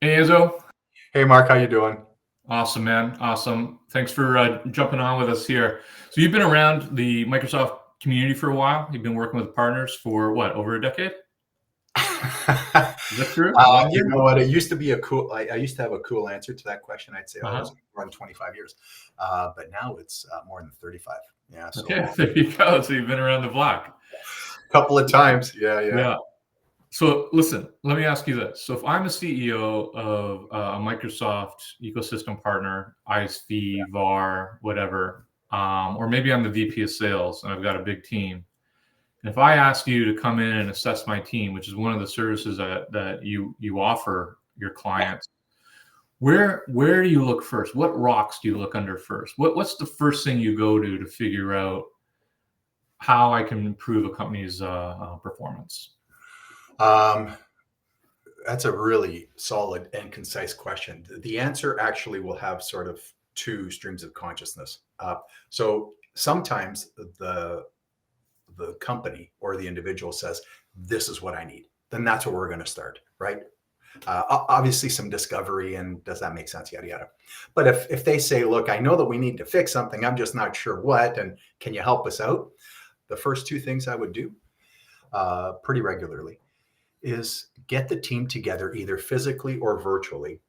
Hey Enzo, Hey Mark, how you doing? awesome man, awesome. Thanks for jumping on with us here. So you've been around the Microsoft community for a while. You've been working with partners for what, over a decade? Is that true? You Longer? know what? It used to be a cool. I used to have a cool answer to that question. I'd say, "Oh, Uh-huh. it's run 25 years," but now it's more than 35. Yeah, so Okay, there you go. So you've been around the block. a couple of times. Yeah, yeah, Yeah. So listen, let me ask you this. So if I'm a CEO of a Microsoft ecosystem partner, ISV, VAR, whatever, or maybe I'm the VP of sales and I've got a big team. And if I asked you to come in and assess my team, which is one of the services that you offer your clients, where do you look first? What rocks do you look under first? What's the first thing you go to figure out how I can improve a company's performance? um, that's a really solid and concise question. The answer actually will have sort of two streams of consciousness. So sometimes the company or the individual says, "This is what I need." Then that's where we're going to start, right? Obviously some discovery and does that make sense, yada yada. But if they say, look, I know that we need to fix something, I'm just not sure what, and can you help us out? The first two things I would do pretty regularly is get the team together either physically or virtually,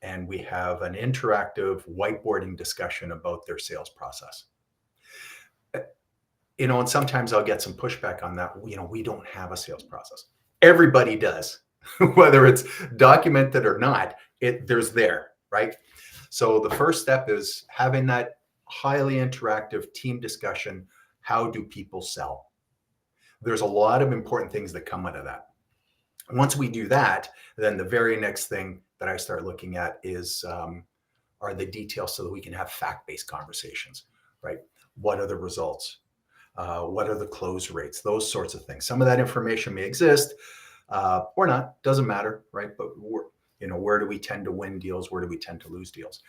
and we have an interactive whiteboarding discussion about their sales process. And sometimes I'll get some pushback on that. We don't have a sales process. Everybody does. Whether it's documented or not, there's there, right? So the first step is having that highly interactive team discussion. How do people sell? There's a lot of important things that come out of that. Once we do that, then the very next thing that I start looking at is are the details so that we can have fact-based conversations, right? What are the results? What are the close rates? Those sorts of things. Some of that information may exist, or not, doesn't matter, right? But where do we tend to win deals? Where do we tend to lose deals?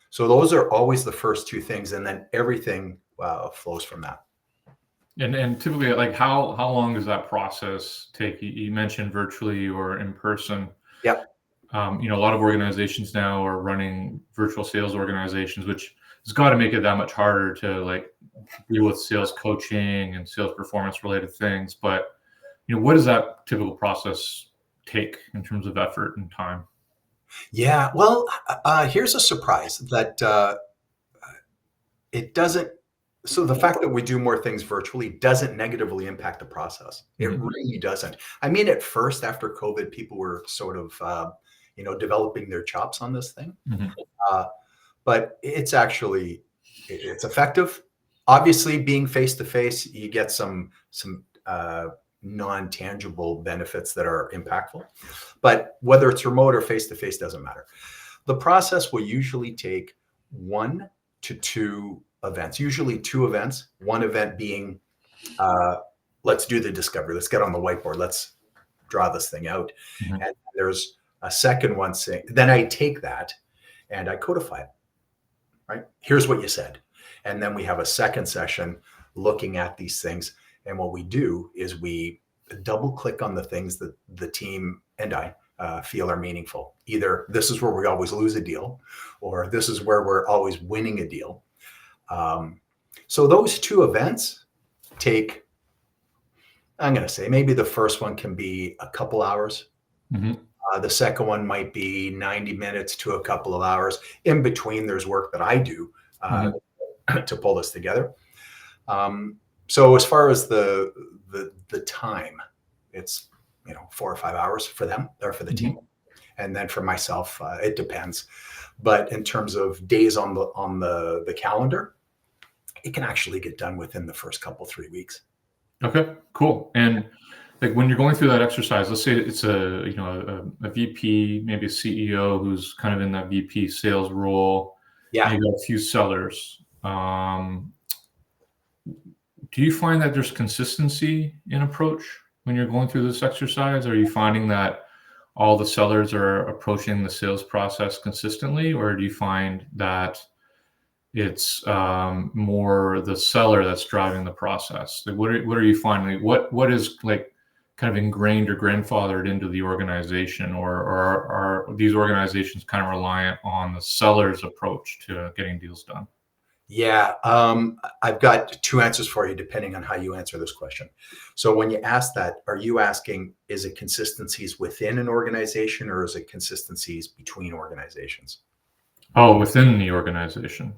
So those are always the first two things, and then everything flows from that. And typically, like how long does that process take? You mentioned virtually or in person. Yep. A lot of organizations now are running virtual sales organizations, which has got to make it that much harder to like deal with sales coaching and sales performance related things. But what does that typical process take in terms of effort and time? Yeah. Well, here's a surprise that it doesn't. So the fact that we do more things virtually doesn't negatively impact the process. It Mhm. really doesn't. I mean, at first, after COVID, people were sort of, developing their chops on this thing. Mhm. Uh, but it's effective. Obviously, being face to face, you get some non-tangible benefits that are impactful. But whether it's remote or face to face doesn't matter. The process will usually take 1 to 2 events, usually 2 events. One event being, let's do the discovery. Let's get on the whiteboard. Let's draw this thing out. Mhm. And there's a second one saying, then I take that and I codify it, right? Here's what you said. And then we have a second session looking at these things. And what we do is we double click on the things that the team and I feel are meaningful. Either this is where we always lose a deal, or this is where we're always winning a deal. So those 2 events take, I'm going to say, maybe the first one can be a couple hours. Mhm. The second one might be 90 minutes to a couple of hours. In between, there's work that I do Mhm. to pull this together. So as far as the time, it's 4 or 5 hours for them or for the team, Mhm. and then for myself, it depends. But in terms of days on the calendar, it can actually get done within the first couple 3 weeks. Okay, cool. And like when you're going through that exercise, let's say it's a VP, maybe a CEO who's kind of in that VP sales role, and Yeah. you got a few sellers. Do you find that there's consistency in approach when you're going through this exercise? Are you finding that all the sellers are approaching the sales process consistently, or do you find that it's more the seller that's driving the process? Like, what are you finding? What is like kind of ingrained or grandfathered into the organization, or are these organizations kind of reliant on the seller's approach to getting deals done? Yeah, I've got two answers for you depending on how you answer this question. So when you ask that, are you asking, is it consistencies within an organization or is it consistencies between organizations? Oh, within the organization.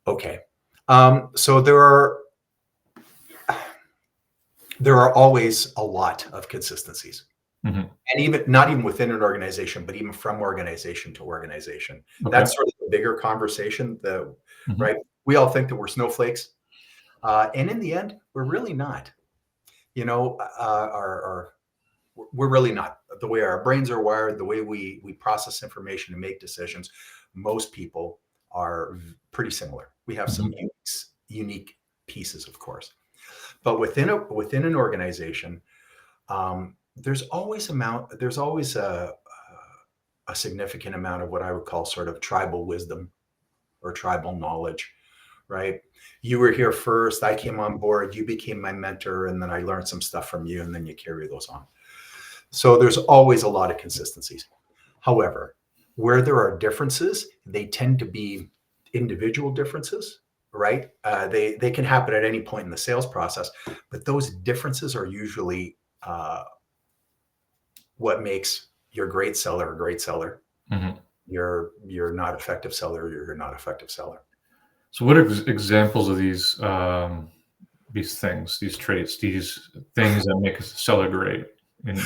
Okay. So there are always a lot of consistencies. Hmm. And even not even within an organization, but even from organization to organization. Okay. That's sort of the bigger conversation, Mhm. right? We all think that we're snowflakes. And in the end, we're really not. You know, we're really not. The way our brains are wired, the way we process information and make decisions, most people are pretty similar. We have some Mhm. unique pieces, of course, but within an organization, there's always a significant amount of what I would call sort of tribal wisdom or tribal knowledge, right? You were here first, I came on board, you became my mentor, and then I learned some stuff from you, and then you carry those on. So there's always a lot of consistencies. However, where there are differences, they tend to be individual differences, right? They can happen at any point in the sales process, but those differences are usually what makes your great seller a great seller. Mhm. You're not effective seller, you're not effective seller. So, what are examples of these things, these traits, these things that make a seller great in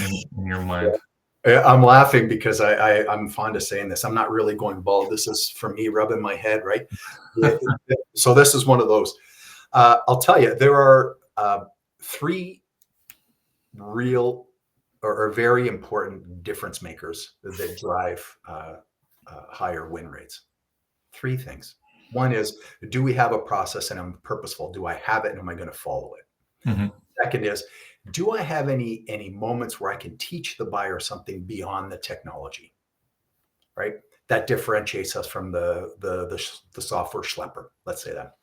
your mind? I'm laughing because I'm fond of saying this. I'm not really going bald. This is from me rubbing my head, right? Yeah, so this is one of those. I'll tell you, there are three real or very important difference makers that drive higher win rates. Three things. One is, do we have a process and I'm purposeful? Do I have it and am I going to follow it? Mhm. Second is, do I have any moments where I can teach the buyer something beyond the technology, right? That differentiates us from the software schlepper, let's say that.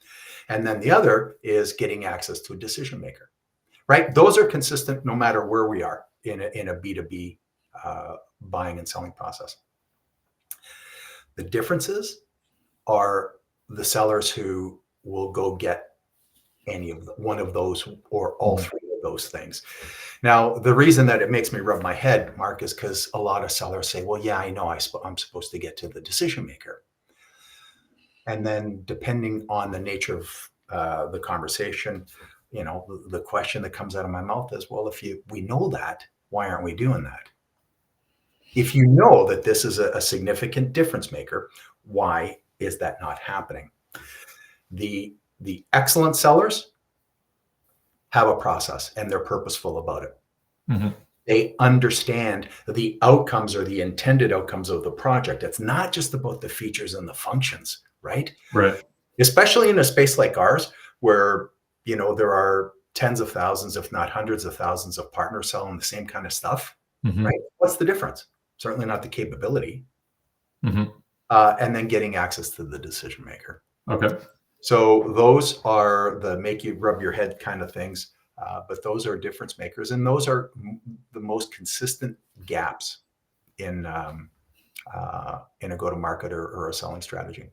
And then the other is getting access to a decision maker, right? Those are consistent no matter where we are in a B2B buying and selling process. The differences are the sellers who will go get one of those or all Mhm. three of those things. Now, the reason that it makes me rub my head, Mark, is because a lot of sellers say, well, yeah, I know I'm supposed to get to the decision maker. And then depending on the nature of the conversation, the question that comes out of my mouth is, well, we know that, why aren't we doing that? If you know that this is a significant difference maker, why is that not happening? The excellent sellers have a process and they're purposeful about it. Mhm. They understand the outcomes or the intended outcomes of the project. It's not just about the features and the functions, right? Right. Especially in a space like ours, where there are tens of thousands, if not hundreds of thousands of partners selling the same kind of stuff, Mhm. right? What's the difference? Certainly not the capability. Mhm. And then getting access to the decision maker. Okay. So those are the make you rub your head kind of things, but those are difference makers, and those are the most consistent gaps in a go-to-market or a selling strategy.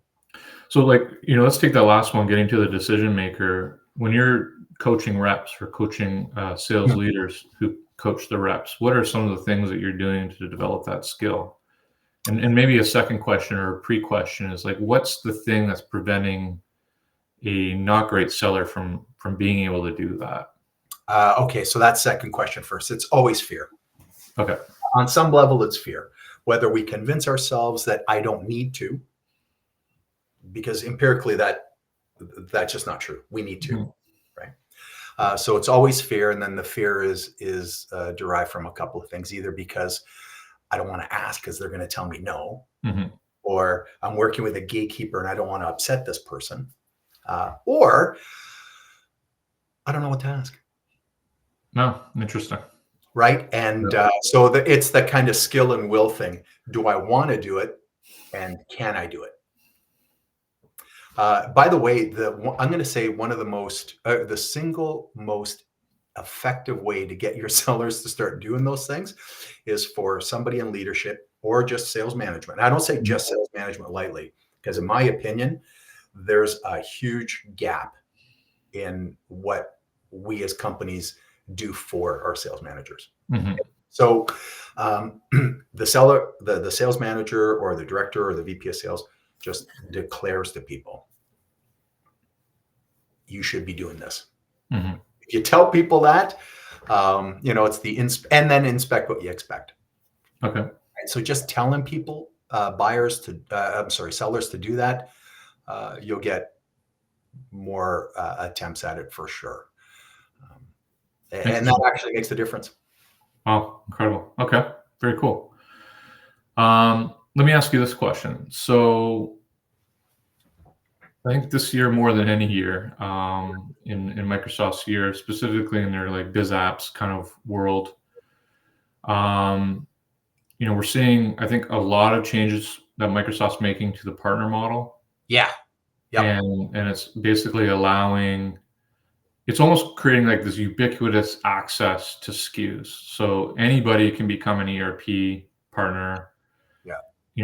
So, like, let's take that last one, getting to the decision maker. When you're coaching reps or coaching sales leaders who coach the reps, what are some of the things that you're doing to develop that skill? And maybe a second question or a pre-question is like, what's the thing that's preventing a not great seller from being able to do that? Okay, so that second question first. It's always fear. Okay. On some level, it's fear. Whether we convince ourselves that I don't need to, because empirically that's just not true. We need to, Mhm. right? So it's always fear, and then the fear is derived from a couple of things. Either because I don't want to ask because they're going to tell me no, Mhm. or I'm working with a gatekeeper and I don't want to upset this person, or I don't know what to ask. No, interesting. Right. And so it's the kind of skill and will thing. Do I want to do it? And can I do it? By the way, I'm going to say one of the single most effective way to get your sellers to start doing those things is for somebody in leadership or just sales management. I don't say just sales management lightly, because in my opinion, there's a huge gap in what we as companies do for our sales managers. Mm-hmm. So the sales manager or the director or the VP of sales just declares to people, you should be doing this. Mm-hmm. If you tell people that, it's the and then inspect what you expect. Okay. Right? So just telling people, sellers to do that, you'll get more attempts at it for sure. And that actually makes the difference. Oh, incredible. Okay. Very cool. Let me ask you this question. So I think this year more than any year, in Microsoft's year, specifically in their like biz apps kind of world, we're seeing, I think, a lot of changes that Microsoft's making to the partner model. Yeah. Yep. And it's basically it's almost creating like this ubiquitous access to SKUs. So anybody can become an ERP partner. Yeah.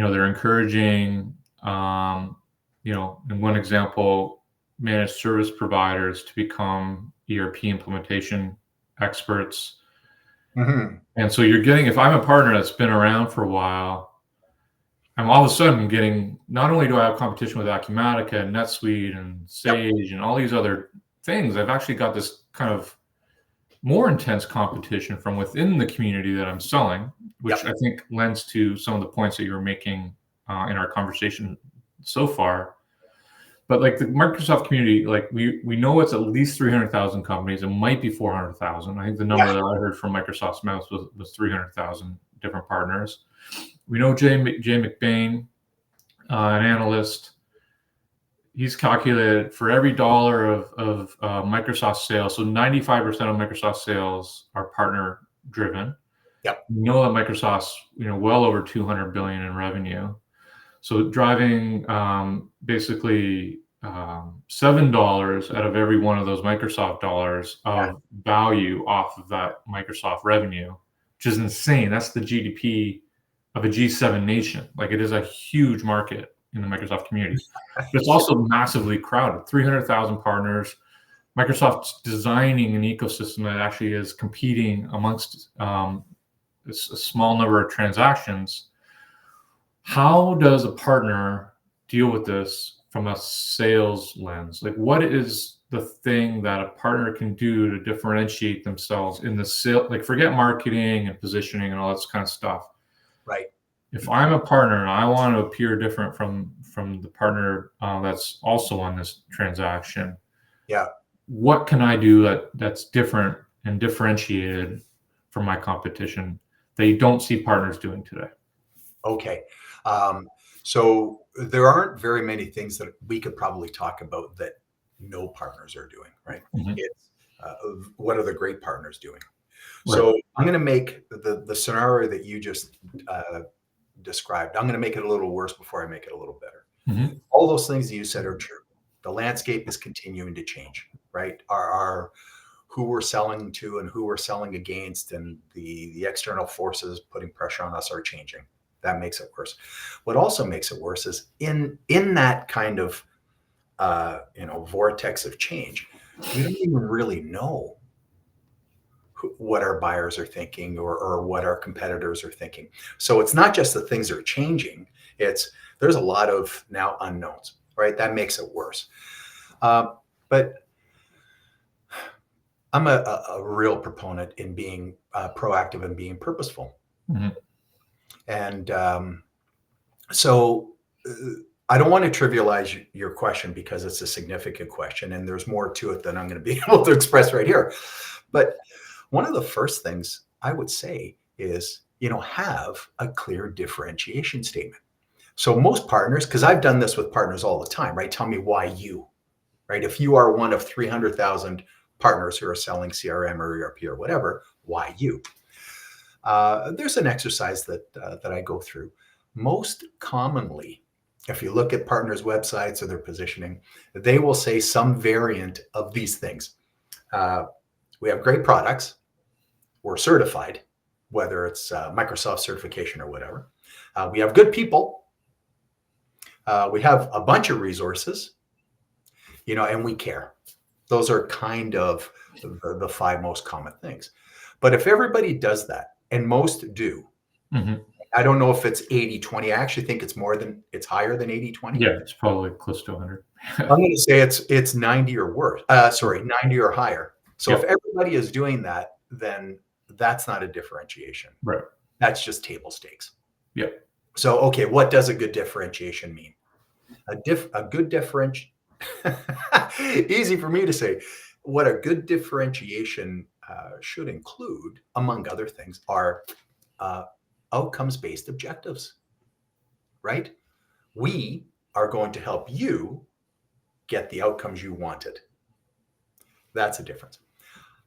They're encouraging, in one example, managed service providers to become ERP implementation experts. Mm-hmm. And so if I'm a partner that's been around for a while, I'm all of a sudden getting, not only do I have competition with Acumatica and NetSuite and Sage and all these other things, I've actually got this kind of more intense competition from within the community that I'm selling, which I think lends to some of the points that you were making in our conversation so far. But like the Microsoft community, like we know it's at least 300,000 companies. It might be 400,000. I think the number that I heard from Microsoft's mouth was 300,000 different partners. We know Jay McBain, an analyst. He's calculated for every dollar of Microsoft sales. So 95% of Microsoft sales are partner driven. Yep. We know that Microsoft's well over 200 billion in revenue. So driving basically $7 out of every one of those Microsoft dollars of value off of that Microsoft revenue, which is insane. That's the GDP of a G7 nation. Like, it is a huge market in the Microsoft community. But it's also massively crowded. 300,000 partners. Microsoft's designing an ecosystem that actually is competing amongst a small number of transactions. How does a partner deal with this from a sales lens? Like, what is the thing that a partner can do to differentiate themselves in the sale? Like, forget marketing and positioning and all that kind of stuff. Right. If I'm a partner and I want to appear different from the partner that's also on this transaction, what can I do that's different and differentiated from my competition that you don't see partners doing today? Okay. So there aren't very many things that we could probably talk about that no partners are doing, right? Mm-hmm. It's what are the great partners doing? Right. So I'm going to make the scenario that you just described, I'm going to make it a little worse before I make it a little better. Mm-hmm. All those things that you said are true. The landscape is continuing to change, right? Our who we're selling to and who we're selling against, and the external forces putting pressure on us are changing. That makes it worse. What also makes it worse is in that kind of vortex of change, we don't even really know what our buyers are thinking or what our competitors are thinking. So it's not just that things are changing, there's a lot of now unknowns, right? That makes it worse. But I'm a real proponent in being proactive and being purposeful. Mm-hmm. And so I don't want to trivialize your question because it's a significant question and there's more to it than I'm going to be able to express right here. But one of the first things I would say is, have a clear differentiation statement. So most partners, because I've done this with partners all the time, right? Tell me why you, right? If you are one of 300,000 partners who are selling CRM or ERP or whatever, why you? There's an exercise that I go through. Most commonly, if you look at partners' websites or their positioning, they will say some variant of these things. We have great products. We're certified, whether it's Microsoft certification or whatever. We have good people. We have a bunch of resources, and we care. Those are kind of the 5 most common things. But if everybody does that, and most do, I don't know if it's 80-20. I actually think it's higher than 80-20. Yeah, it's probably close to 100. I'm going to say it's 90 or worse. 90 or higher. So if everybody is doing that, then that's not a differentiation. Right. That's just table stakes. Yeah. So, okay, what does a good differentiation mean? A good differentiation, easy for me to say. What a good differentiation should include, among other things, are outcomes-based objectives, right? We are going to help you get the outcomes you wanted. That's a difference.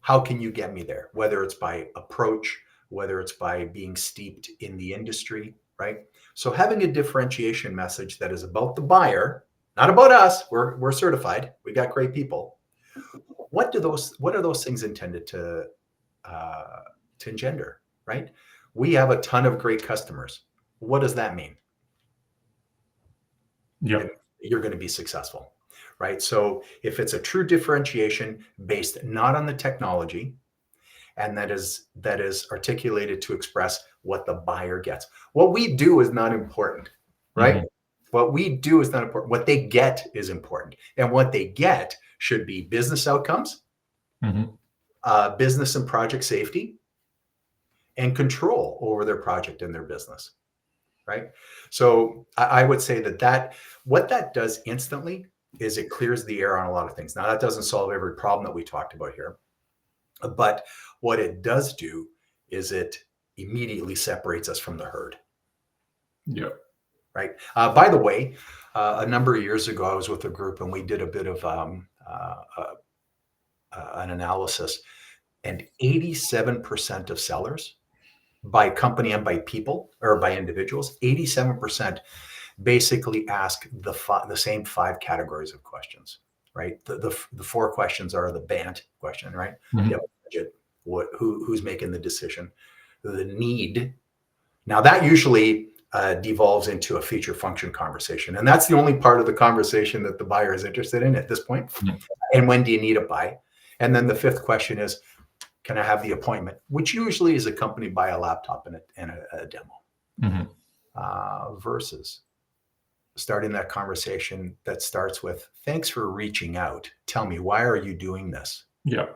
How can you get me there? Whether it's by approach, whether it's by being steeped in the industry, right? So having a differentiation message that is about the buyer, not about us. We're certified. We got great people. What are those things intended to engender, right? We have a ton of great customers. What does that mean? Yeah. You're going to be successful, right? So if it's a true differentiation based not on the technology, and that is articulated to express what the buyer gets. What we do is not important, right? What we do is not important. What they get is important. And what they get should be business outcomes, business and project safety, and control over their project and their business, right? So I would say that what that does instantly is it clears the air on a lot of things. Now, that doesn't solve every problem that we talked about here. But what it does do is it immediately separates us from the herd. Yeah. Right. By the way, a number of years ago, I was with a group and we did a bit of an analysis, and 87% of sellers, by company and by people or by individuals, 87% basically ask the same 5 categories of questions. Right. The 4 questions are the BANT question, right? You have a budget, who's making the decision, the need. Now that usually devolves into a feature function conversation. And that's the only part of the conversation that the buyer is interested in at this point. And when do you need it by? And then the 5th question is, can I have the appointment? Which usually is accompanied by a laptop and a demo. Versus starting that conversation that starts with, thanks for reaching out. Tell me, why are you doing this? Yeah.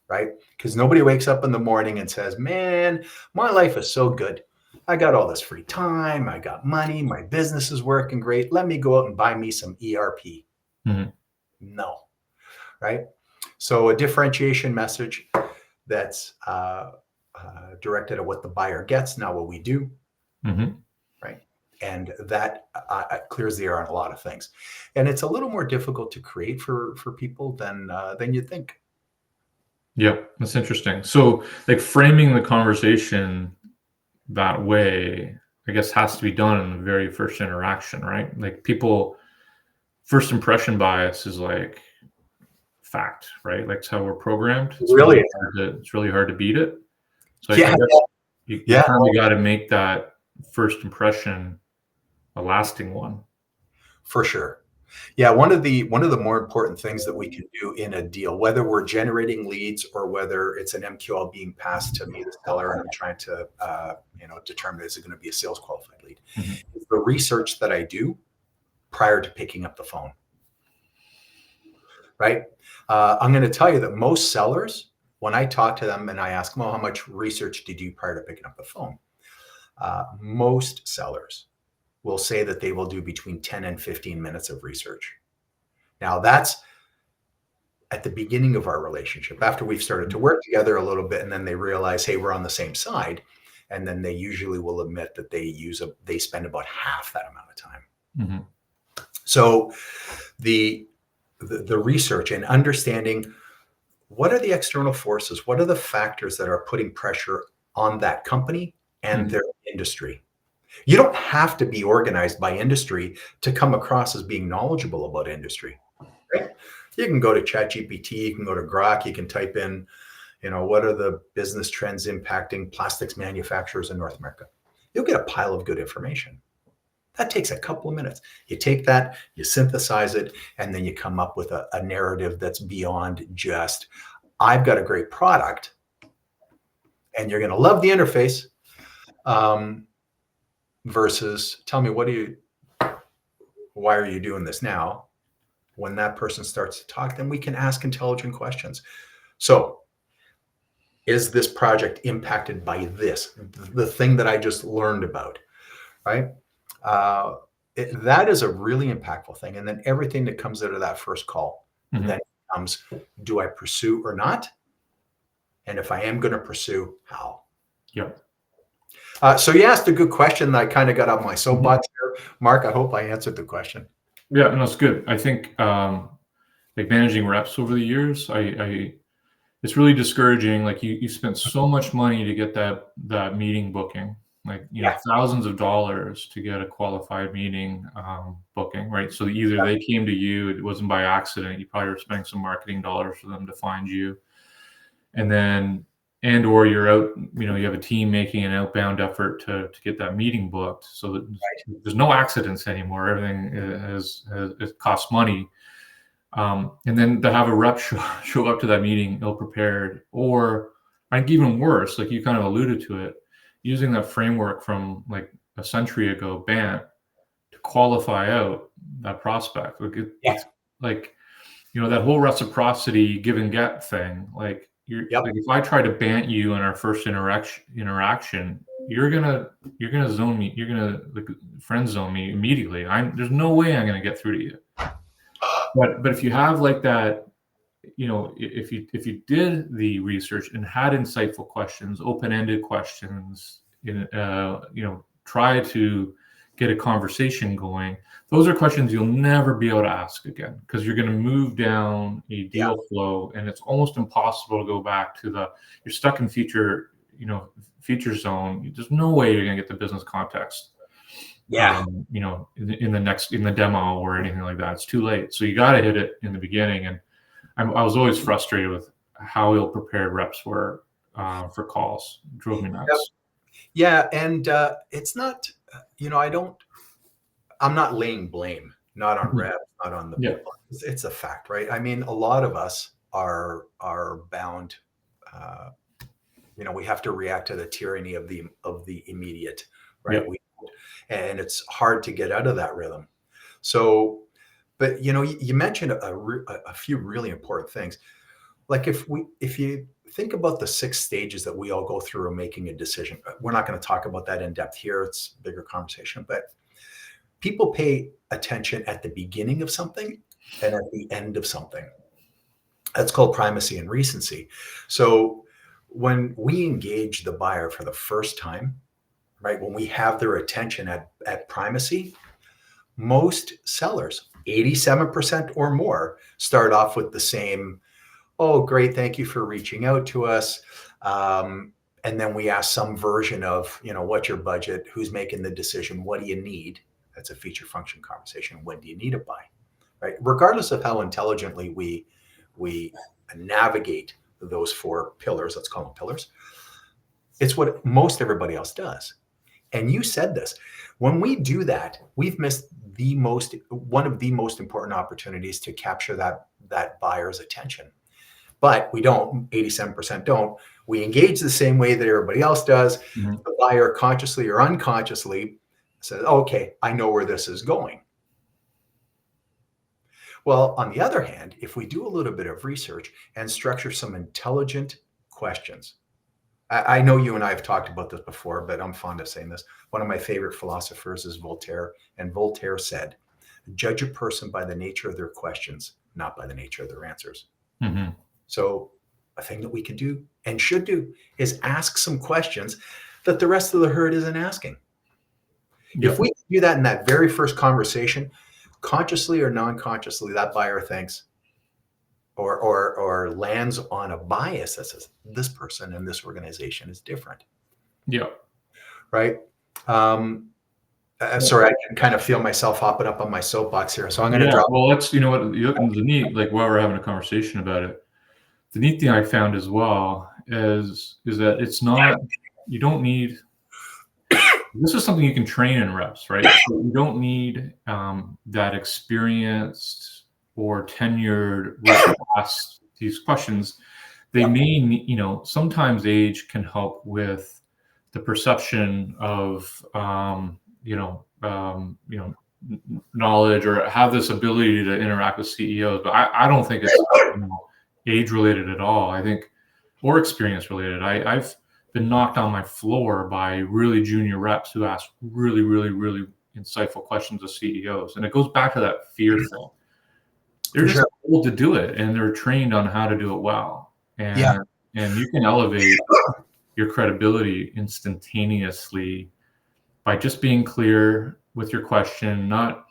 Right? Because nobody wakes up in the morning and says, man, my life is so good. I got all this free time. I got money. My business is working great. Let me go out and buy me some ERP. No. Right? So a differentiation message that's directed at what the buyer gets, not what we do. Right? And that clears the air on a lot of things. And it's a little more difficult to create for people than you'd think. Yeah, that's interesting. So like framing the conversation that way, I guess, has to be done in the very first interaction, right? Like people, first impression bias is like fact, right? Like it's how we're programmed. It's really hard to beat it. So I guess you kind of got to make that first impression a lasting one. For sure. Yeah, one of the more important things that we can do in a deal, whether we're generating leads or whether it's an MQL being passed to me, the seller, and I'm trying to determine, is it going to be a sales qualified lead, is the research that I do prior to picking up the phone. Right? I'm going to tell you that most sellers, when I talk to them and I ask them, well, how much research did you do prior to picking up the phone? Most sellers will say that they will do between 10 and 15 minutes of research. Now that's at the beginning of our relationship, after we've started to work together a little bit, and then they realize, hey, we're on the same side. And then they usually will admit that they spend about half that amount of time. So the research and understanding, what are the external forces? What are the factors that are putting pressure on that company and their industry? You don't have to be organized by industry to come across as being knowledgeable about industry, right? You can go to ChatGPT, you can go to Grok, you can type in, What are the business trends impacting plastics manufacturers in North America? You'll get a pile of good information. That takes a couple of minutes. You take that, you synthesize it, and then you come up with a narrative that's beyond just, I've got a great product and you're going to love the interface, versus tell me, why are you doing this now? When that person starts to talk, then we can ask intelligent questions. So, is this project impacted by this, the thing that I just learned about, right? That is a really impactful thing. And then everything that comes out of that first call, then comes, do I pursue or not? And if I am going to pursue, how? Yep. So you asked a good question that I kind of got off my soapbox here. Mark, I hope I answered the question. Yeah, no, it's good. I think like managing reps over the years, it's really discouraging. Like you spent so much money to get that meeting booking, like thousands of dollars to get a qualified meeting booking, right? So either they came to you, it wasn't by accident. You probably were spending some marketing dollars for them to find you, or you're out, you have a team making an outbound effort to get that meeting booked. So that there's no accidents anymore. Everything it costs money. And then to have a rep show up to that meeting ill-prepared, or I think even worse, like you kind of alluded to it, using that framework from like a century ago, BANT, to qualify out that prospect. Like it's like, that whole reciprocity give and get thing. Like like if I try to BANT you in our first interaction, you're gonna zone me. You're gonna like friend zone me immediately. There's no way I'm gonna get through to you. But if you have like that, if you did the research and had insightful questions, open-ended questions, try to get a conversation going, those are questions you'll never be able to ask again, because you're going to move down a deal flow, and it's almost impossible to go back to you're stuck in feature zone. There's no way you're going to get the business context. In the demo or anything like that. It's too late. So you got to hit it in the beginning. And I was always frustrated with how ill-prepared reps were for calls. It drove me nuts. Yeah. And it's not, I'm not laying blame, not on reps, not on the people. It's a fact, right? I mean, a lot of us are bound, we have to react to the tyranny of the immediate, right? And it's hard to get out of that rhythm. So, but you mentioned a few really important things. Like if you think about the 6 stages that we all go through in making a decision, we're not going to talk about that in depth here. It's a bigger conversation, but people pay attention at the beginning of something and at the end of something. That's called primacy and recency. So when we engage the buyer for the first time, right, when we have their attention at primacy, most sellers, 87% or more, start off with the same, oh, great, thank you for reaching out to us. And then we ask some version of, what's your budget? Who's making the decision? What do you need? That's a feature function conversation. When do you need a buy? Right? Regardless of how intelligently we navigate those 4 pillars, let's call them pillars, it's what most everybody else does. And you said this, when we do that, we've missed one of the most important opportunities to capture that buyer's attention. But we don't, 87% don't. We engage the same way that everybody else does. The buyer consciously or unconsciously says, okay, I know where this is going. Well, on the other hand, if we do a little bit of research and structure some intelligent questions, I know you and I have talked about this before, but I'm fond of saying this. One of my favorite philosophers is Voltaire, and Voltaire said, judge a person by the nature of their questions, not by the nature of their answers. So a thing that we can do and should do is ask some questions that the rest of the herd isn't asking. If we do that in that very first conversation, consciously or non-consciously, that buyer thinks, or lands on a bias that says this person in this organization is different. Right. Sorry, I can kind of feel myself hopping up on my soapbox here, so I'm going to drop. Well, let's, the neat, like while we're having a conversation about it, the neat thing I found as well is that it's not, you don't need, this is something you can train in reps, right? So you don't need that experienced or tenured rep to ask these questions. They may, sometimes age can help with the perception of, knowledge, or have this ability to interact with CEOs. But I don't think it's age related at all. I think, or experience related. I've been knocked on my floor by really junior reps who ask really, really, really insightful questions of CEOs. And it goes back to that fear thing. They're just able to do it, and they're trained on how to do it well. And you can elevate your credibility instantaneously by just being clear with your question, not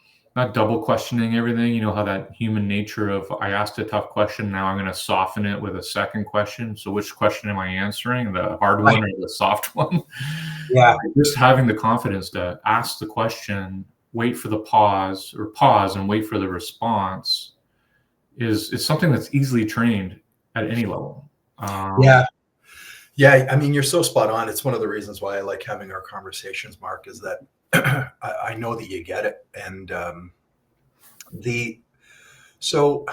double questioning everything. You know how that human nature of, I asked a tough question, now I'm going to soften it with a second question. So which question am I answering? The hard one or the soft one? Yeah. Just having the confidence to ask the question, wait for the pause and wait for the response is something that's easily trained at any level. Yeah, I mean, you're so spot on. It's one of the reasons why I like having our conversations, Mark, is that I know that you get it. And so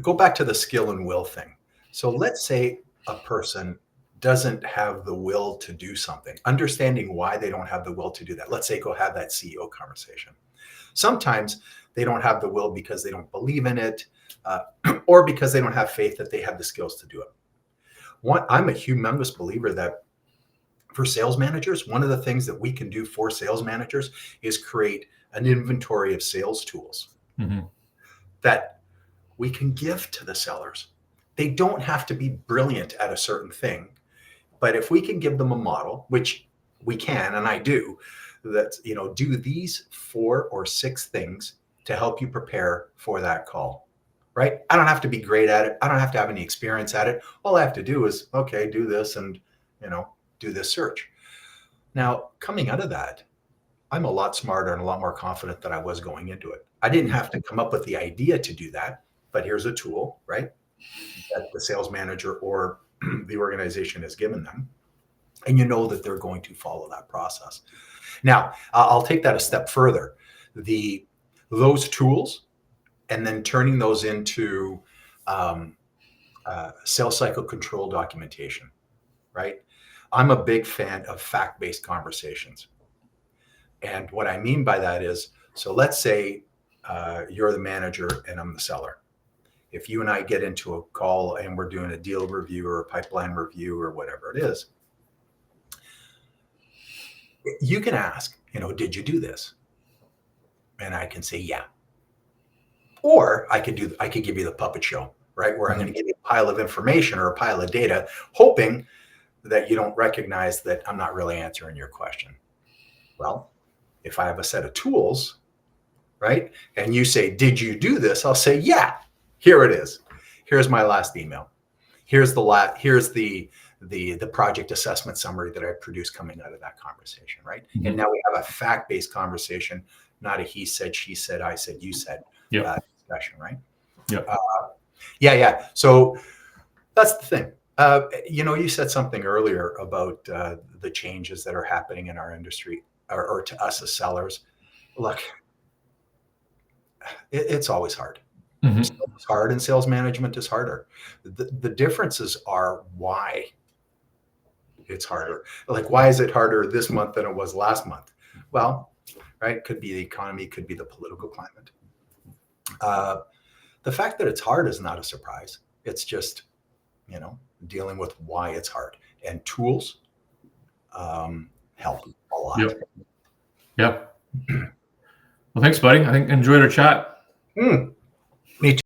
go back to the skill and will thing. So let's say a person doesn't have the will to do something, understanding why they don't have the will to do that. Let's say go have that CEO conversation. Sometimes they don't have the will because they don't believe in it, or because they don't have faith that they have the skills to do it. I'm a humongous believer that for sales managers, one of the things that we can do for sales managers is create an inventory of sales tools that we can give to the sellers. They don't have to be brilliant at a certain thing, but if we can give them a model, which we can, and I do, that, do these 4 or 6 things to help you prepare for that call. Right? I don't have to be great at it. I don't have to have any experience at it. All I have to do is, okay, do this and, do this search. Now, coming out of that, I'm a lot smarter and a lot more confident than I was going into it. I didn't have to come up with the idea to do that, but here's a tool, right, that the sales manager or the organization has given them. And you know that they're going to follow that process. Now, I'll take that a step further. Those tools, and then turning those into sales cycle control documentation, right? I'm a big fan of fact-based conversations. And what I mean by that is, so let's say you're the manager and I'm the seller. If you and I get into a call and we're doing a deal review or a pipeline review or whatever it is, you can ask, did you do this? And I can say, yeah. Or I could give you the puppet show, right? Where I'm going to give you a pile of information or a pile of data, hoping that you don't recognize that I'm not really answering your question. Well, if I have a set of tools, right? And you say, did you do this? I'll say, yeah, here it is. Here's my last email. Here's the project assessment summary that I produced coming out of that conversation, right? And now we have a fact-based conversation, not a he said, she said, I said, you said. Discussion, right? Yeah. So that's the thing. You said something earlier about the changes that are happening in our industry, or to us as sellers. Look, it's always hard. It's hard, and sales management is harder. The differences are why it's harder. Like, why is it harder this month than it was last month? Well, right, could be the economy, could be the political climate. The fact that it's hard is not a surprise. It's just, dealing with why it's hard. And tools help a lot. Yep. Well, thanks, buddy. I think enjoyed our chat. Me too.